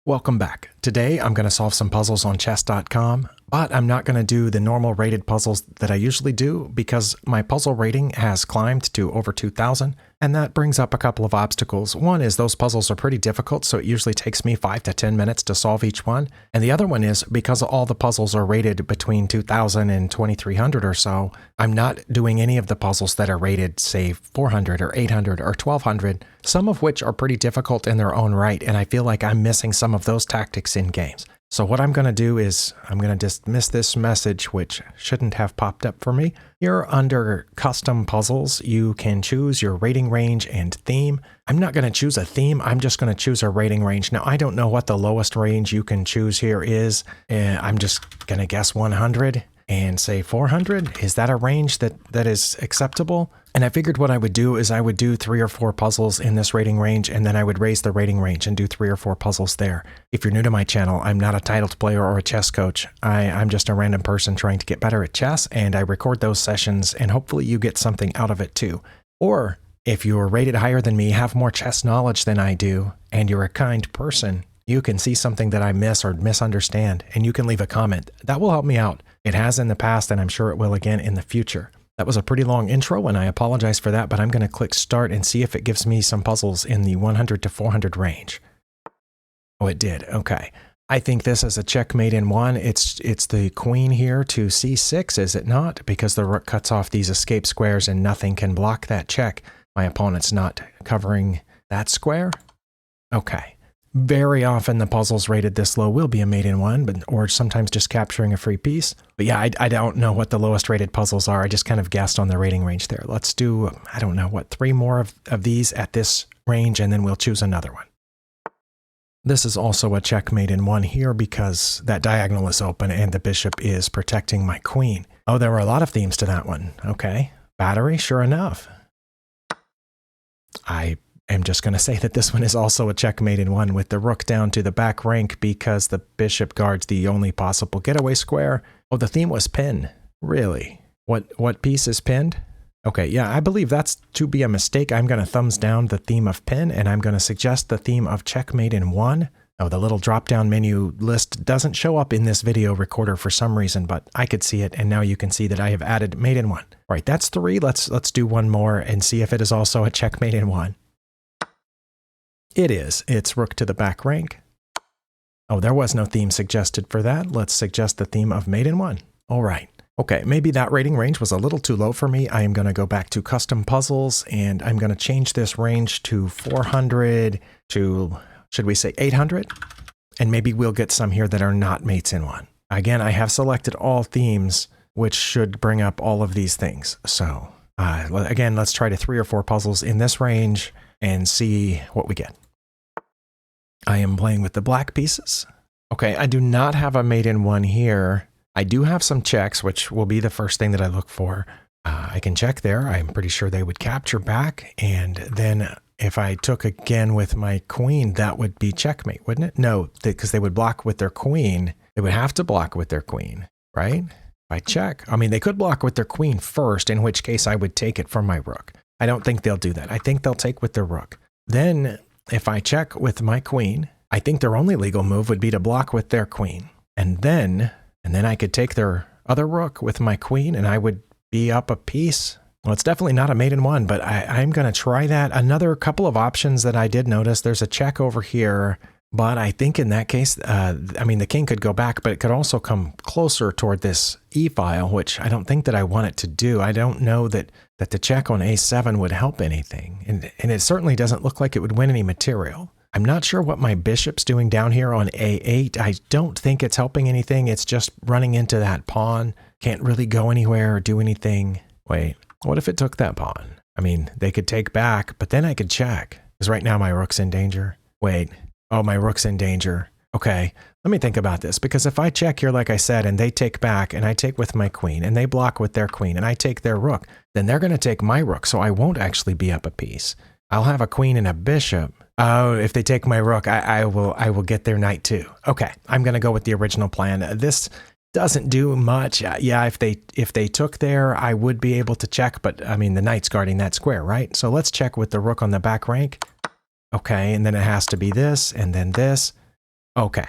Welcome back. Today I'm going to solve some puzzles on chess.com, but I'm not going to do the normal rated puzzles that I usually do because my puzzle rating has climbed to over 2,000, and that brings up a couple of obstacles. One is those puzzles are pretty difficult, so it usually takes me 5 to 10 minutes to solve each one. And the other one is because all the puzzles are rated between 2,000 and 2,300 or so, I'm not doing any of the puzzles that are rated, say, 400 or 800 or 1,200, some of which are pretty difficult in their own right, and I feel like I'm missing some of those tactics in games. So what I'm going to do is I'm going to dismiss this message, which shouldn't have popped up for me. Here under custom puzzles, you can choose your rating range and theme. I'm not going to choose a theme. I'm just going to choose a rating range. Now, I don't know what the lowest range you can choose here is. I'm just going to guess 100 and say 400. Is that a range that is acceptable? And I figured what I would do is I would do 3 or 4 puzzles in this rating range, and then I would raise the rating range and do 3 or 4 puzzles there. If you're new to my channel, I'm not a titled player or a chess coach. I'm just a random person trying to get better at chess, and I record those sessions, and hopefully you get something out of it too. Or if you're rated higher than me, have more chess knowledge than I do, and you're a kind person, you can see something that I miss or misunderstand, and you can leave a comment. That will help me out. It has in the past, and I'm sure it will again in the future. That was a pretty long intro, and I apologize for that, but I'm going to click start and see if it gives me some puzzles in the 100 to 400 range. Oh, it did. Okay. I think this is a checkmate in one. It's the queen here to c6, is it not? Because the rook cuts off these escape squares and nothing can block that check. My opponent's not covering that square. Okay. Very often the puzzles rated this low will be a mate in one, or sometimes just capturing a free piece. But yeah, I don't know what the lowest rated puzzles are. I just kind of guessed on the rating range there. Let's do, I don't know, 3 more of these at this range, and then we'll choose another one. This is also a checkmate in one here because that diagonal is open and the bishop is protecting my queen. Oh, there were a lot of themes to that one. Okay. Battery, sure enough. I'm just going to say that this one is also a checkmate in one with the rook down to the back rank because the bishop guards the only possible getaway square. Oh, the theme was pin. Really? What piece is pinned? Okay, yeah, I believe that's to be a mistake. I'm going to thumbs down the theme of pin, and I'm going to suggest the theme of checkmate in one. Oh, the little drop-down menu list doesn't show up in this video recorder for some reason, but I could see it, and now you can see that I have added mate in one. All right, that's 3. Let's do one more and see if it is also a checkmate in one. It is. It's rook to the back rank. Oh, there was no theme suggested for that. Let's suggest the theme of mate in one. All right. Okay, maybe that rating range was a little too low for me. I am going to go back to custom puzzles, and I'm going to change this range to 400 to, should we say 800? And maybe we'll get some here that are not mates in one. Again, I have selected all themes, which should bring up all of these things. So again, let's try to 3 or 4 puzzles in this range and see what we get. I am playing with the black pieces. Okay, I do not have a mate in one here. I do have some checks, which will be the first thing that I look for. I can check there. I'm pretty sure they would capture back. And then if I took again with my queen, that would be checkmate, wouldn't it? No, because they would block with their queen. They would have to block with their queen, right? If I check, I mean, they could block with their queen first, in which case I would take it from my rook. I don't think they'll do that. I think they'll take with their rook. Then if I check with my queen, I think their only legal move would be to block with their queen. And then I could take their other rook with my queen and I would be up a piece. Well, it's definitely not a mate in one, but I'm going to try that. Another couple of options that I did notice, there's a check over here, but I think in that case, I mean, the king could go back, but it could also come closer toward this e-file, which I don't think that I want it to do. I don't know that the check on a7 would help anything, and it certainly doesn't look like it would win any material. I'm not sure what my bishop's doing down here on a8. I don't think it's helping anything. It's just running into that pawn. Can't really go anywhere or do anything. Wait, what if it took that pawn? I mean, they could take back, but then I could check. Because right now my rook's in danger. Wait, oh, my rook's in danger. Okay, let me think about this. Because if I check here, like I said, and they take back, and I take with my queen, and they block with their queen, and I take their rook, then they're going to take my rook, so I won't actually be up a piece. I'll have a queen and a bishop. Oh, if they take my rook, I will get their knight too. Okay, I'm going to go with the original plan. This doesn't do much. Yeah, if they took there, I would be able to check, but I mean, the knight's guarding that square, right? So let's check with the rook on the back rank. Okay, and then it has to be this, and then this. Okay.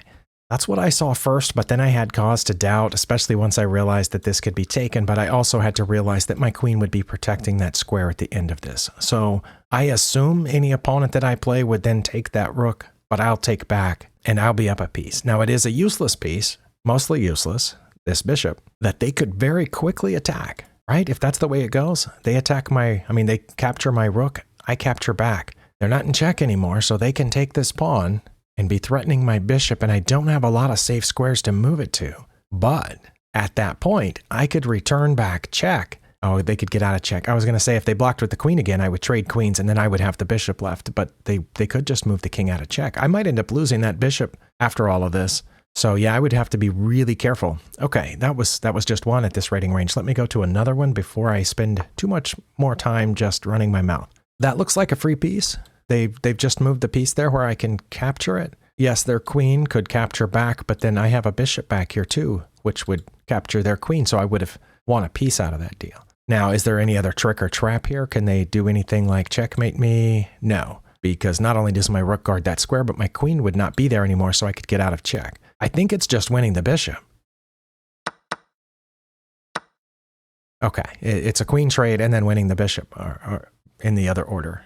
That's what I saw first, but then I had cause to doubt, especially once I realized that this could be taken, but I also had to realize that my queen would be protecting that square at the end of this. So I assume any opponent that I play would then take that rook, but I'll take back, and I'll be up a piece. Now, it is a useless piece, mostly useless, this bishop, that they could very quickly attack, right? If that's the way it goes, they attack they capture my rook, I capture back. They're not in check anymore, so they can take this pawn and be threatening my bishop, and I don't have a lot of safe squares to move it to. But at that point, I could return back check. Oh, they could get out of check. I was going to say if they blocked with the queen again, I would trade queens, and then I would have the bishop left, but they could just move the king out of check. I might end up losing that bishop after all of this. So yeah, I would have to be really careful. Okay, that was just one at this rating range. Let me go to another one before I spend too much more time just running my mouth. That looks like a free piece. They've just moved the piece there where I can capture it. Yes, their queen could capture back, but then I have a bishop back here too, which would capture their queen, so I would have won a piece out of that deal. Now, is there any other trick or trap here? Can they do anything like checkmate me? No, because not only does my rook guard that square, but my queen would not be there anymore, so I could get out of check. I think it's just winning the bishop. Okay, it's a queen trade and then winning the bishop, or in the other order.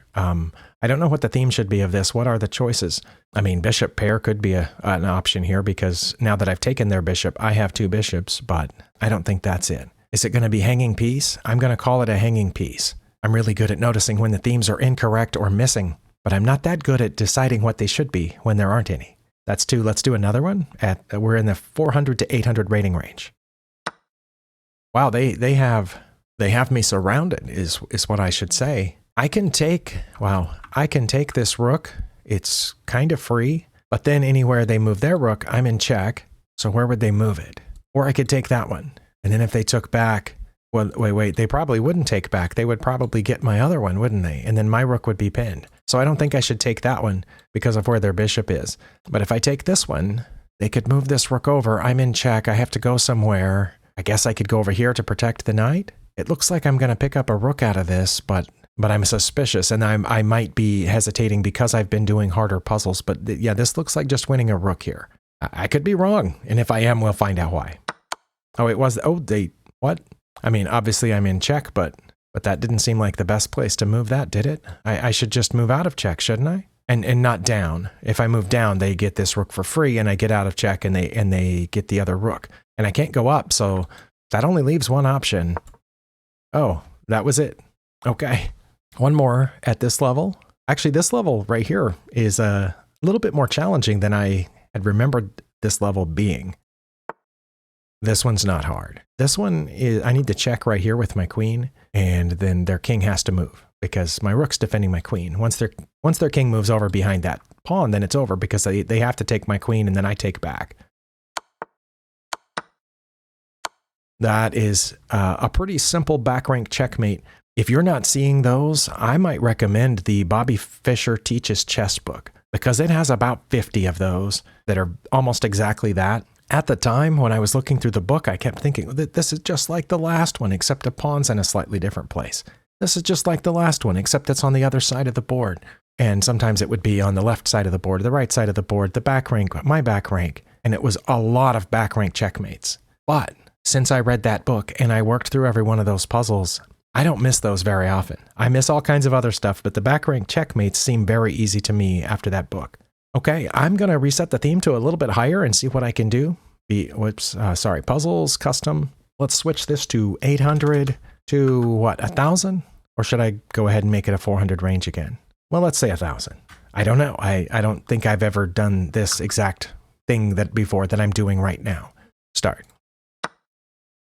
I don't know what the theme should be of this. What are the choices? I mean, bishop pair could be an option here, because now that I've taken their bishop, I have two bishops, but I don't think that's it. Is it going to be hanging piece? I'm going to call it a hanging piece. I'm really good at noticing when the themes are incorrect or missing, but I'm not that good at deciding what they should be when there aren't any. That's two. Let's do another one. We're in the 400 to 800 rating range. Wow, they have me surrounded is what I should say. I can take this rook. It's kind of free, but then anywhere they move their rook, I'm in check. So where would they move it? Or I could take that one. And then if they took back, well, wait, they probably wouldn't take back. They would probably get my other one, wouldn't they? And then my rook would be pinned. So I don't think I should take that one because of where their bishop is. But if I take this one, they could move this rook over. I'm in check. I have to go somewhere. I guess I could go over here to protect the knight. It looks like I'm going to pick up a rook out of this, but I'm suspicious, and I might be hesitating because I've been doing harder puzzles. But yeah, this looks like just winning a rook here. I could be wrong, and if I am, we'll find out why. Oh, it was, what? I mean, obviously I'm in check, but that didn't seem like the best place to move that, did it? I should just move out of check, shouldn't I? And not down. If I move down, they get this rook for free, and I get out of check, and they get the other rook. And I can't go up, so that only leaves one option. Oh, that was it. Okay. One more at this level. Actually, this level right here is a little bit more challenging than I had remembered this level being. This one's not hard. This one is, I need to check right here with my queen, and then their king has to move because my rook's defending my queen. Once their king moves over behind that pawn, then it's over because they have to take my queen, and then I take back. That is a pretty simple back rank checkmate. If you're not seeing those, I might recommend the Bobby Fischer Teaches Chess book, because it has about 50 of those that are almost exactly that. At the time, when I was looking through the book, I kept thinking that this is just like the last one, except the pawn's in a slightly different place. This is just like the last one, except it's on the other side of the board. And sometimes it would be on the left side of the board, the right side of the board, the back rank, my back rank. And it was a lot of back rank checkmates. But since I read that book and I worked through every one of those puzzles, I don't miss those very often. I miss all kinds of other stuff, but the back rank checkmates seem very easy to me after that book. Okay, I'm going to reset the theme to a little bit higher and see what I can do. Puzzles, custom. Let's switch this to 800 to what, 1,000? Or should I go ahead and make it a 400 range again? Well, let's say 1,000. I don't know. I don't think I've ever done this exact thing before that I'm doing right now. Start.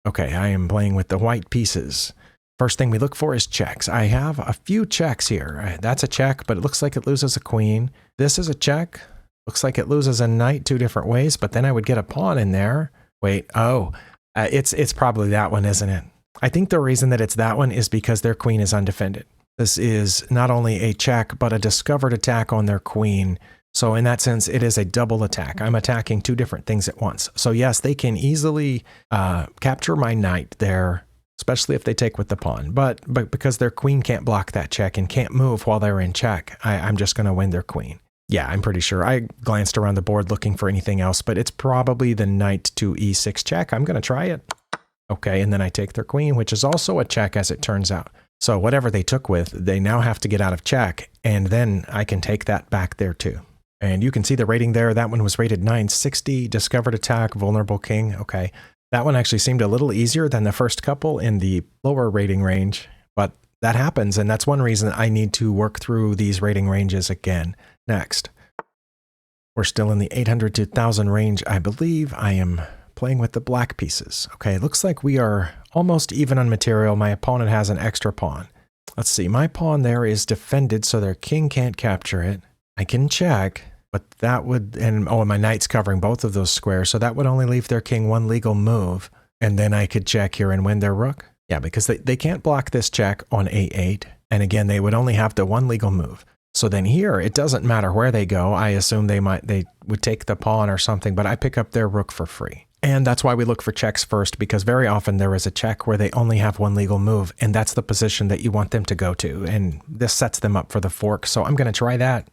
Okay, I am playing with the white pieces. First thing we look for is checks. I have a few checks here. That's a check, but it looks like it loses a queen. This is a check. Looks like it loses a knight two different ways, but then I would get a pawn in there. Wait, it's probably that one, isn't it? I think the reason that it's that one is because their queen is undefended. This is not only a check, but a discovered attack on their queen. So in that sense, it is a double attack. I'm attacking two different things at once. So yes, they can easily capture my knight there, especially if they take with the pawn. But because their queen can't block that check and can't move while they're in check, I'm just going to win their queen. Yeah, I'm pretty sure. I glanced around the board looking for anything else, but it's probably the knight to e6 check. I'm going to try it. Okay, and then I take their queen, which is also a check as it turns out. So whatever they took with, they now have to get out of check, and then I can take that back there too. And you can see the rating there. That one was rated 960, discovered attack, vulnerable king. Okay, that one actually seemed a little easier than the first couple in the lower rating range, but that happens, and that's one reason I need to work through these rating ranges again. Next, we're still in the 800 to 1000 range, I believe. I am playing with the black pieces. Okay, looks like we are almost even on material. My opponent has an extra pawn. Let's see, my pawn there is defended, so their king can't capture it. I can check, but that would, and oh, my knight's covering both of those squares, so that would only leave their king one legal move, and then I could check here and win their rook. Yeah, because they can't block this check on a8, and again, they would only have the one legal move. So then here, it doesn't matter where they go. I assume they would take the pawn or something, but I pick up their rook for free. And that's why we look for checks first, because very often there is a check where they only have one legal move, and that's the position that you want them to go to, and this sets them up for the fork. So I'm going to try that.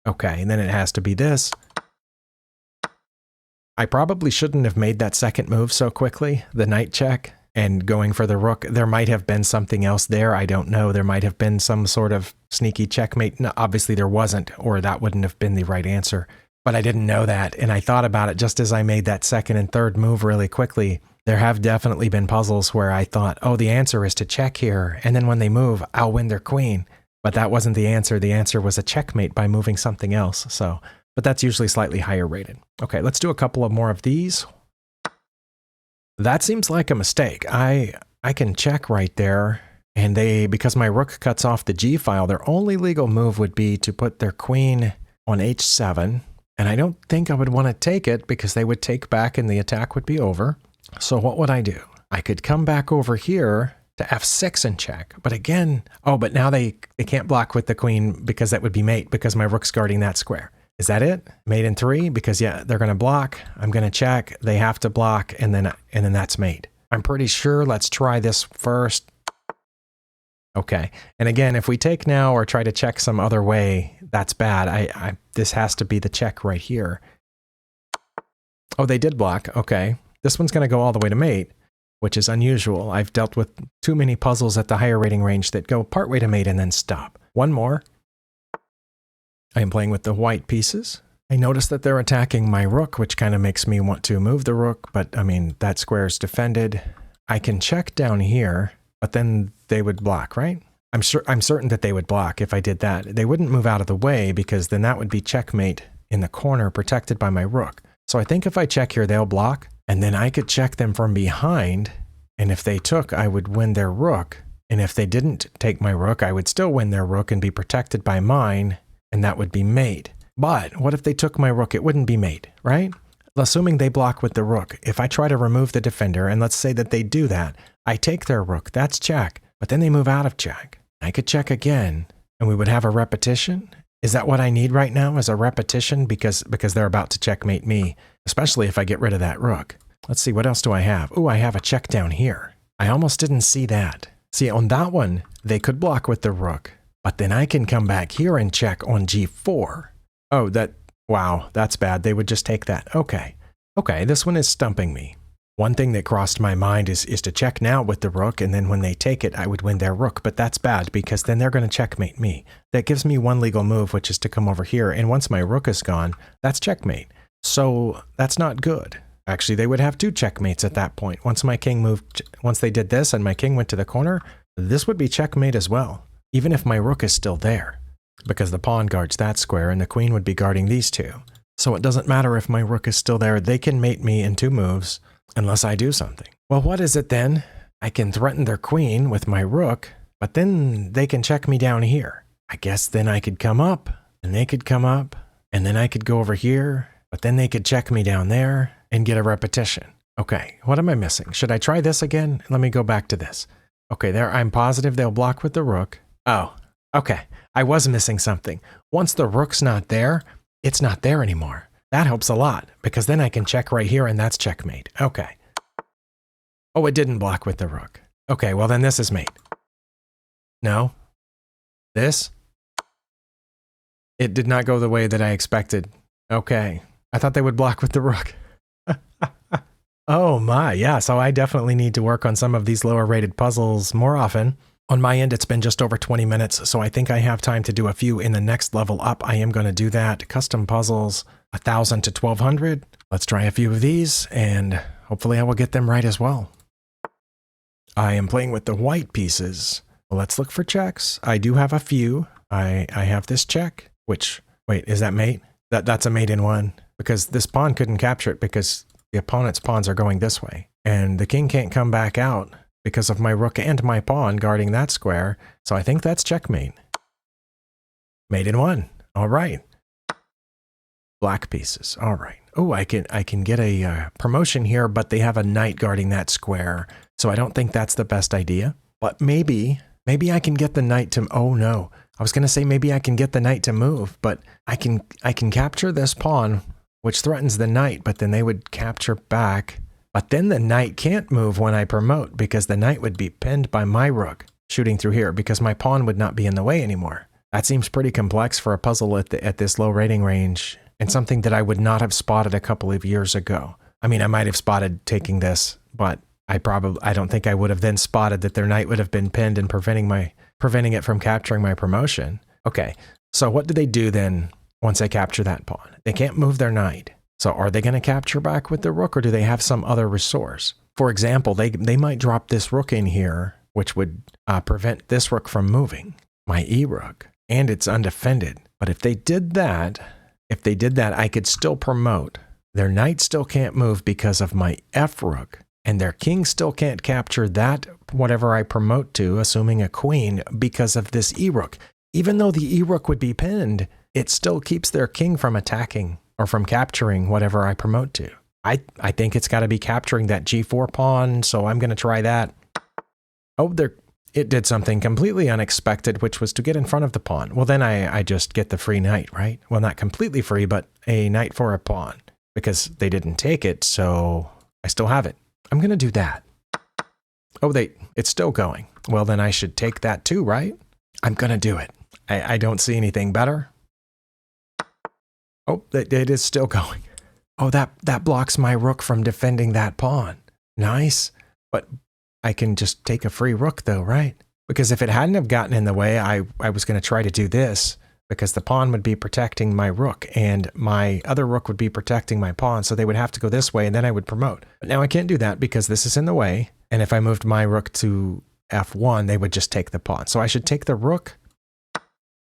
Okay, and then it has to be this. I probably shouldn't have made that second move so quickly, the knight check, and going for the rook. There might have been something else there. I don't know. There might have been some sort of sneaky checkmate. No, obviously there wasn't, or that wouldn't have been the right answer. But I didn't know that, and I thought about it just as I made that second and third move really quickly. There have definitely been puzzles where I thought, oh, the answer is to check here, and then when they move, I'll win their queen. But that wasn't the answer. The answer was a checkmate by moving something else. So, but that's usually slightly higher rated. Okay, let's do a couple of more of these. That seems like a mistake. I can check right there, and because my rook cuts off the g file, their only legal move would be to put their queen on h7. And I don't think I would want to take it because they would take back and the attack would be over. So what would I do? I could come back over here to f6 and check. But again, oh, but now they can't block with the queen because that would be mate because my rook's guarding that square. Is that it? Mate in 3? Because yeah, they're going to block. I'm going to check. They have to block, and then that's mate. I'm pretty sure. Let's try this first. Okay, and again, if we take now or try to check some other way, that's bad. This has to be the check right here. Oh, they did block. Okay, this one's going to go all the way to mate, which is unusual. I've dealt with too many puzzles at the higher rating range that go partway to mate and then stop. One more. I am playing with the white pieces. I notice that they're attacking my rook, which kind of makes me want to move the rook, but I mean, that square is defended. I can check down here, but then they would block, right? I'm certain that they would block if I did that. They wouldn't move out of the way because then that would be checkmate in the corner protected by my rook. So I think if I check here, they'll block, and then I could check them from behind, and if they took, I would win their rook. And if they didn't take my rook, I would still win their rook and be protected by mine, and that would be mate. But what if they took my rook? It wouldn't be mate, right? Assuming they block with the rook. If I try to remove the defender, and let's say that they do that, I take their rook, that's check, but then they move out of check. I could check again, and we would have a repetition. Is that what I need right now, is a repetition? Because they're about to checkmate me, especially if I get rid of that rook. Let's see, what else do I have? Ooh, I have a check down here. I almost didn't see that. See, on that one, they could block with the rook, but then I can come back here and check on g4. Oh, wow, that's bad. They would just take that. Okay, this one is stumping me. One thing that crossed my mind is to check now with the rook, and then when they take it, I would win their rook, but that's bad because then they're going to checkmate me. That gives me one legal move, which is to come over here, and once my rook is gone, that's checkmate. So that's not good. Actually, they would have two checkmates at that point. Once they did this and my king went to the corner, this would be checkmate as well, even if my rook is still there, because the pawn guards that square and the queen would be guarding these two. So it doesn't matter if my rook is still there. They can mate me in 2 moves unless I do something. Well, what is it then? I can threaten their queen with my rook, but then they can check me down here. I guess then I could come up, and they could come up, and then I could go over here, but then they could check me down there and get a repetition. Okay, what am I missing? Should I try this again? Let me go back to this. Okay, there, I'm positive they'll block with the rook. Oh, okay, I was missing something. Once the rook's not there, it's not there anymore. That helps a lot, because then I can check right here and that's checkmate. Okay. Oh, it didn't block with the rook. Okay, well then this is mate. No. This? It did not go the way that I expected. Okay. I thought they would block with the rook. Oh my, yeah, so I definitely need to work on some of these lower rated puzzles more often. On my end, it's been just over 20 minutes, so I think I have time to do a few in the next level up. I am going to do that. Custom puzzles, 1,000 to 1,200. Let's try a few of these, and hopefully I will get them right as well. I am playing with the white pieces. Well, let's look for checks. I do have a few. I have this check, which, wait, is that mate? That's a mate in one, because this pawn couldn't capture it because the opponent's pawns are going this way. And the king can't come back out because of my rook and my pawn guarding that square. So I think that's checkmate. Mate in one. All right. Black pieces. All right. Oh, I can get a promotion here, but they have a knight guarding that square. So I don't think that's the best idea. But maybe I can get the knight to, oh no. I was going to say maybe I can get the knight to move, but I can capture this pawn, which threatens the knight, but then they would capture back. But then the knight can't move when I promote because the knight would be pinned by my rook shooting through here because my pawn would not be in the way anymore. That seems pretty complex for a puzzle at this low rating range and something that I would not have spotted a couple of years ago. I mean, I might have spotted taking this, but I don't think I would have then spotted that their knight would have been pinned and preventing it from capturing my promotion. Okay, so what do they do then once they capture that pawn? They can't move their knight. So are they going to capture back with the rook, or do they have some other resource? For example, they might drop this rook in here, which would prevent this rook from moving, my e-rook, and it's undefended. But if they did that, I could still promote. Their knight still can't move because of my f-rook, and their king still can't capture that whatever I promote to, assuming a queen, because of this e-rook. Even though the e-rook would be pinned, it still keeps their king from attacking or from capturing whatever I promote to. I think it's got to be capturing that g4 pawn, so I'm going to try that. Oh, it did something completely unexpected, which was to get in front of the pawn. Well, then I just get the free knight, right? Well, not completely free, but a knight for a pawn, because they didn't take it, so I still have it. I'm going to do that. Oh, it's still going. Well, then I should take that too, right? I'm going to do it. I don't see anything better. Oh, it is still going. Oh, that blocks my rook from defending that pawn. Nice. But I can just take a free rook though, right? Because if it hadn't have gotten in the way, I was going to try to do this because the pawn would be protecting my rook and my other rook would be protecting my pawn. So they would have to go this way and then I would promote. But now I can't do that because this is in the way. And if I moved my rook to f1, they would just take the pawn. So I should take the rook.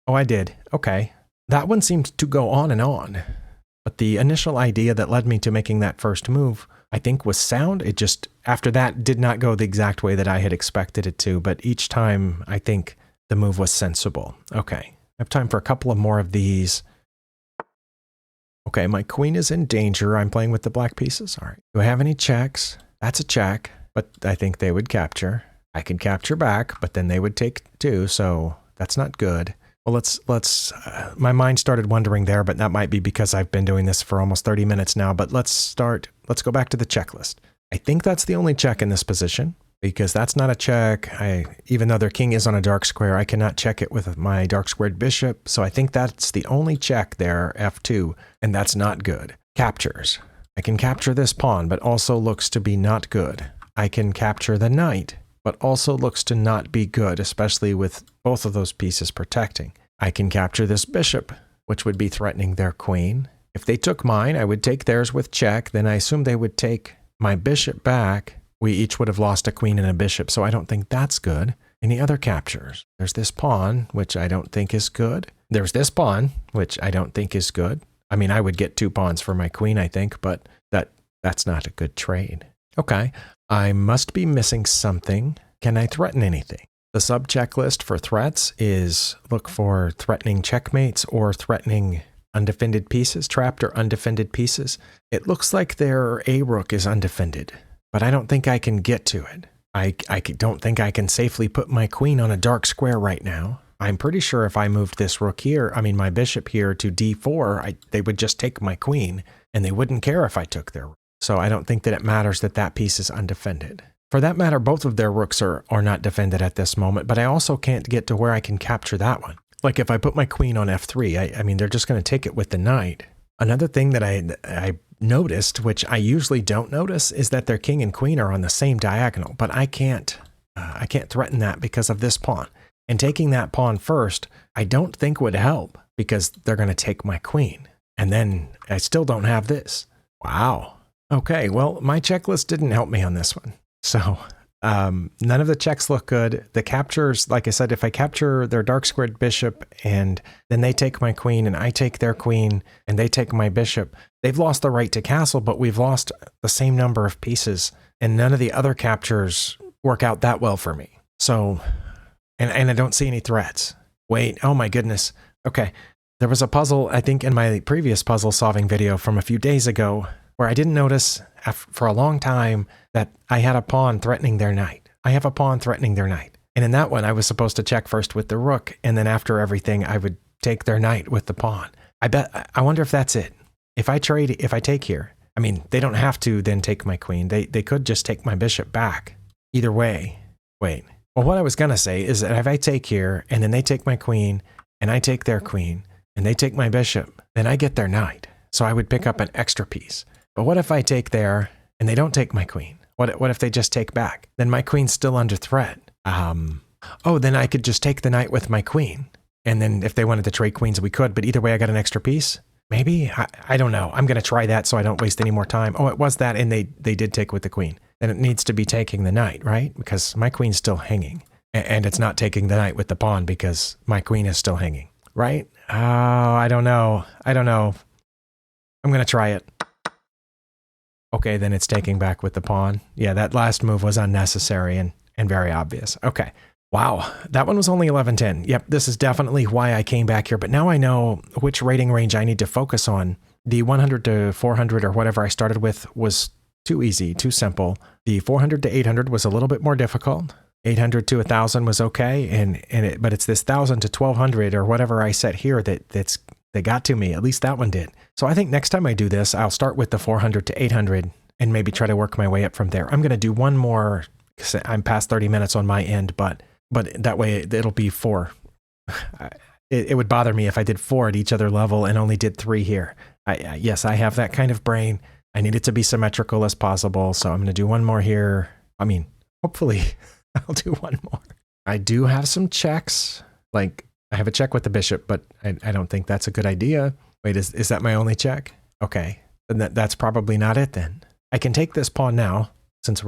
Oh, I did. Okay. That one seemed to go on and on, but the initial idea that led me to making that first move, I think was sound. It just, after that, did not go the exact way that I had expected it to, but each time I think the move was sensible. Okay, I have time for a couple of more of these. Okay, my queen is in danger. I'm playing with the black pieces. All right, do I have any checks? That's a check, but I think they would capture. I could capture back, but then they would take two, so that's not good. Well, my mind started wondering there, but that might be because I've been doing this for almost 30 minutes now, but let's go back to the checklist. I think that's the only check in this position, because that's not a check. Even though their king is on a dark square, I cannot check it with my dark squared bishop, so I think that's the only check there, f2, and that's not good. Captures. I can capture this pawn, but also looks to be not good. I can capture the knight, but also looks to not be good, especially with both of those pieces protecting. I can capture this bishop, which would be threatening their queen. If they took mine, I would take theirs with check, then I assume they would take my bishop back. We each would have lost a queen and a bishop, so I don't think that's good. Any other captures? There's this pawn, which I don't think is good. There's this pawn, which I don't think is good. I mean, I would get 2 pawns for my queen, I think, but that's not a good trade. Okay. I must be missing something. Can I threaten anything? The sub-checklist for threats is look for threatening checkmates or threatening undefended pieces, trapped or undefended pieces. It looks like their A-rook is undefended, but I don't think I can get to it. I don't think I can safely put my queen on a dark square right now. I'm pretty sure if I moved this rook here, my bishop here to d4, they would just take my queen, and they wouldn't care if I took their rook. So I don't think that it matters that piece is undefended. For that matter, both of their rooks are not defended at this moment, but I also can't get to where I can capture that one. Like if I put my queen on f3, I mean, they're just going to take it with the knight. Another thing that I noticed, which I usually don't notice, is that their king and queen are on the same diagonal, but I can't threaten that because of this pawn. And taking that pawn first, I don't think would help because they're going to take my queen. And then I still don't have this. Wow. Okay, well, my checklist didn't help me on this one. So none of the checks look good. The captures, like I said, if I capture their dark squared bishop and then they take my queen and I take their queen and they take my bishop, they've lost the right to castle, but we've lost the same number of pieces. And none of the other captures work out that well for me. So, and I don't see any threats. Wait, oh my goodness. Okay, there was a puzzle, I think in my previous puzzle solving video from a few days ago, where I didn't notice for a long time that I had a pawn threatening their knight. I have a pawn threatening their knight. And in that one, I was supposed to check first with the rook, and then after everything, I would take their knight with the pawn. I wonder if that's it. If I take here, I mean, they don't have to then take my queen. They could just take my bishop back. Either way, wait. Well, what I was going to say is that if I take here, and then they take my queen, and I take their queen, and they take my bishop, then I get their knight. So I would pick up an extra piece. But what if I take there and they don't take my queen? What if they just take back? Then my queen's still under threat. Oh, then I could just take the knight with my queen. And then if they wanted to trade queens, we could. But either way, I got an extra piece. Maybe? I don't know. I'm going to try that so I don't waste any more time. Oh, it was that, and they did take with the queen. Then it needs to be taking the knight, right? Because my queen's still hanging. And it's not taking the knight with the pawn because my queen is still hanging, right? Oh, I don't know. I'm going to try it. Okay, then it's taking back with the pawn. Yeah, that last move was unnecessary and very obvious. Okay. Wow, that one was only 1110. Yep, this is definitely why I came back here, but now I know which rating range I need to focus on. The 100 to 400 or whatever I started with was too easy, too simple. The 400 to 800 was a little bit more difficult. 800 to 1000 was okay, but it's this 1000 to 1200 or whatever I set here that got to me. At least that one did. So I think next time I do this, I'll start with the 400 to 800 and maybe try to work my way up from there. I'm going to do one more because I'm past 30 minutes on my end, but that way it'll be 4. It would bother me if I did 4 at each other level and only did 3 here. Yes, I have that kind of brain. I need it to be symmetrical as possible. So I'm going to do one more here. I mean, hopefully I'll do one more. I do have some checks. Like I have a check with the bishop, but I don't think that's a good idea. Wait, is that my only check? Okay, then that's probably not it then. I can take this pawn now, since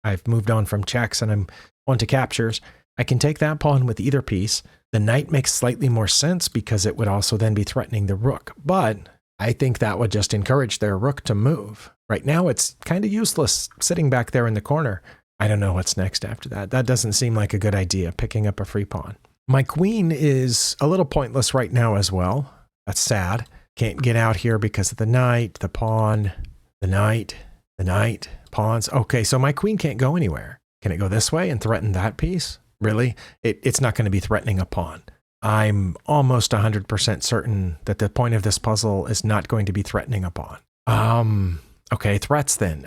I've moved on from checks and I'm on to captures. I can take that pawn with either piece. The knight makes slightly more sense because it would also then be threatening the rook, but I think that would just encourage their rook to move. Right now, it's kind of useless sitting back there in the corner. I don't know what's next after that. That doesn't seem like a good idea, picking up a free pawn. My queen is a little pointless right now as well. That's sad. Can't get out here because of the knight, the pawn, the knight, pawns. Okay, so my queen can't go anywhere. Can it go this way and threaten that piece? Really? It's not going to be threatening a pawn. I'm almost 100% certain that the point of this puzzle is not going to be threatening a pawn. Okay, threats then.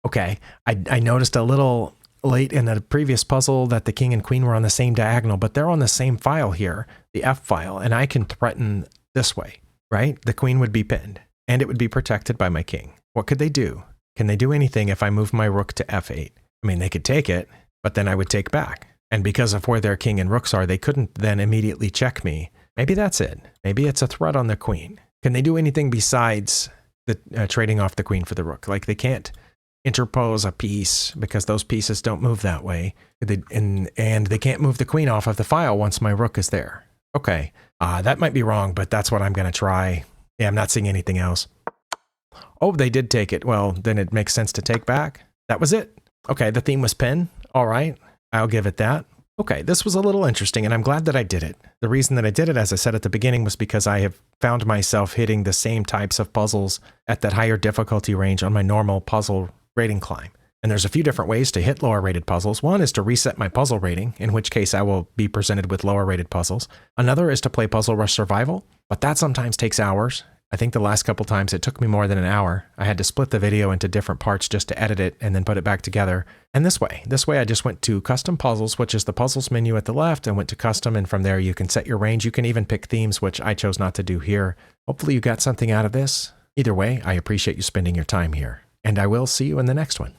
Okay. I noticed a little late in the previous puzzle that the king and queen were on the same diagonal, but they're on the same file here, the F file, and I can threaten this way, right? The queen would be pinned, and it would be protected by my king. What could they do? Can they do anything if I move my rook to F8? I mean, they could take it, but then I would take back. And because of where their king and rooks are, they couldn't then immediately check me. Maybe that's it. Maybe it's a threat on the queen. Can they do anything besides the trading off the queen for the rook? Like they can't interpose a piece because those pieces don't move that way. And they can't move the queen off of the file once my rook is there. Okay, that might be wrong, but that's what I'm going to try. Yeah, I'm not seeing anything else. Oh, they did take it. Well, then it makes sense to take back. That was it. Okay, the theme was pin. All right, I'll give it that. Okay, this was a little interesting, and I'm glad that I did it. The reason that I did it, as I said at the beginning, was because I have found myself hitting the same types of puzzles at that higher difficulty range on my normal puzzle rating climb. And there's a few different ways to hit lower rated puzzles. One is to reset my puzzle rating, in which case I will be presented with lower rated puzzles. Another is to play Puzzle Rush Survival, but that sometimes takes hours. I think the last couple times it took me more than an hour. I had to split the video into different parts just to edit it and then put it back together. And this way I just went to custom puzzles, which is the puzzles menu at the left, and went to custom, and from there you can set your range. You can even pick themes, which I chose not to do here. Hopefully you got something out of this. Either way, I appreciate you spending your time here, and I will see you in the next one.